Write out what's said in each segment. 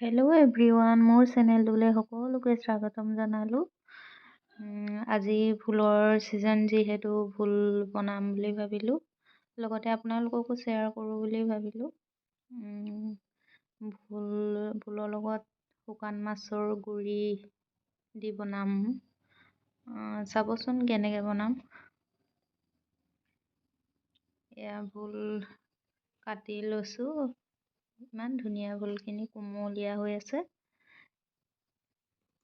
Hello' everyone, মোৰ চেনেলটোলৈ সকলোকে স্বাগতম জনালোঁ। আজি ফুলৰ ছিজন যিহেতু ফুল বনাম বুলি ভাবিলোঁ, লগতে আপোনালোককো শ্বেয়াৰ কৰোঁ বুলি ভাবিলোঁ। ফুলৰ লগত শুকান মাছৰ গুড়ি দি বনাম। চাবচোন কেনেকৈ বনাম। এয়া ফুল কাটি লৈছোঁ। ইমান ধুনীয়া ফুলখিনি কুমলীয়া হৈ আছে।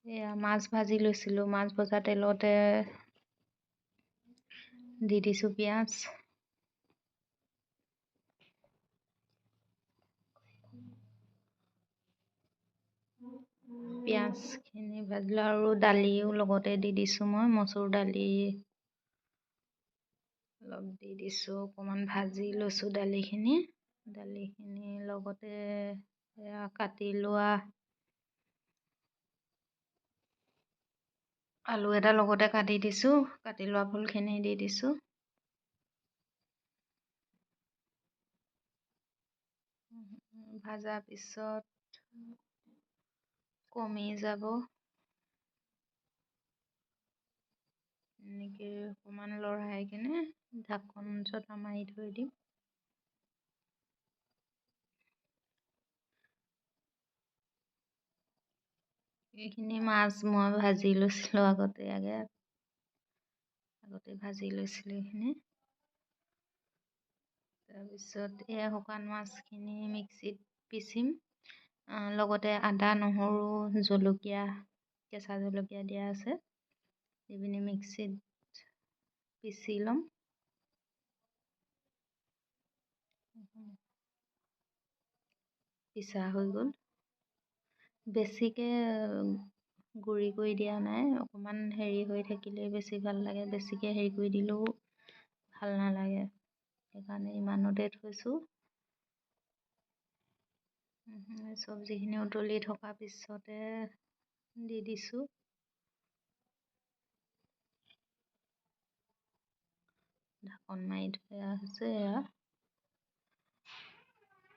এয়া মাছ ভাজি লৈছিলোঁ। মাছ ভজা তেলতে দি দিছোঁ পিঁয়াজ। পিঁয়াজখিনি ভাজিলোঁ আৰু দালিও লগতে দি দিছোঁ। মই মচুৰ দালি অলপ দি দিছোঁ। অকণমান ভাজি লৈছোঁ দালিখিনি লগতে এয়া কাটি লোৱা আলু এটা লগতে কাটি দিছোঁ। কাটি লোৱা ফুলখিনি দি দিছোঁ। ভাজা পিছত কমি যাব। এনেকৈ অকণমান লৰাই কিনে ঢাকন চটা মাৰি থৈ দিম। এইখিনি মাছ মই ভাজি লৈছিলোঁ আগতে ভাজি লৈছিলোঁ এইখিনি। তাৰপিছত এয়া শুকান মাছখিনি মিক্সিত পিচিম। লগতে আদা, নহৰু, জলকীয়া, কেঁচা জলকীয়া দিয়া আছে। দি পিনি মিক্সিত পিচি ল'ম। পিছা হৈ গ'ল। বেছিকৈ গুড়ি কৰি দিয়া নাই। অকণমান হেৰি হৈ থাকিলেই বেছি ভাল লাগে। বেছিকৈ হেৰি কৰি দিলেও ভাল নালাগে। সেইকাৰণে ইমানতে থৈছোঁ। চব্জিখিনি উতলি থকা পিছতে দি দিছোঁ। ঢাকন মাৰি থোৱা হৈছে।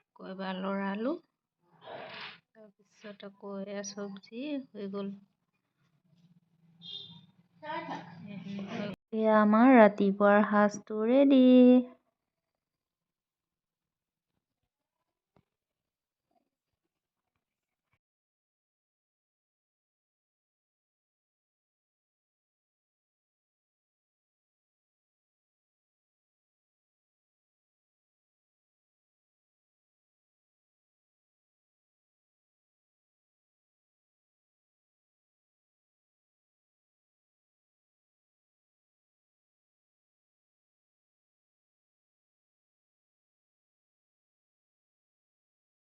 আকৌ এবাৰ লৰালোঁ। তাৰপিছত আকৌ এয়া চব্জি হৈ গ'ল। এয়া আমাৰ ৰাতিপুৱাৰ সাজটো ৰেডি।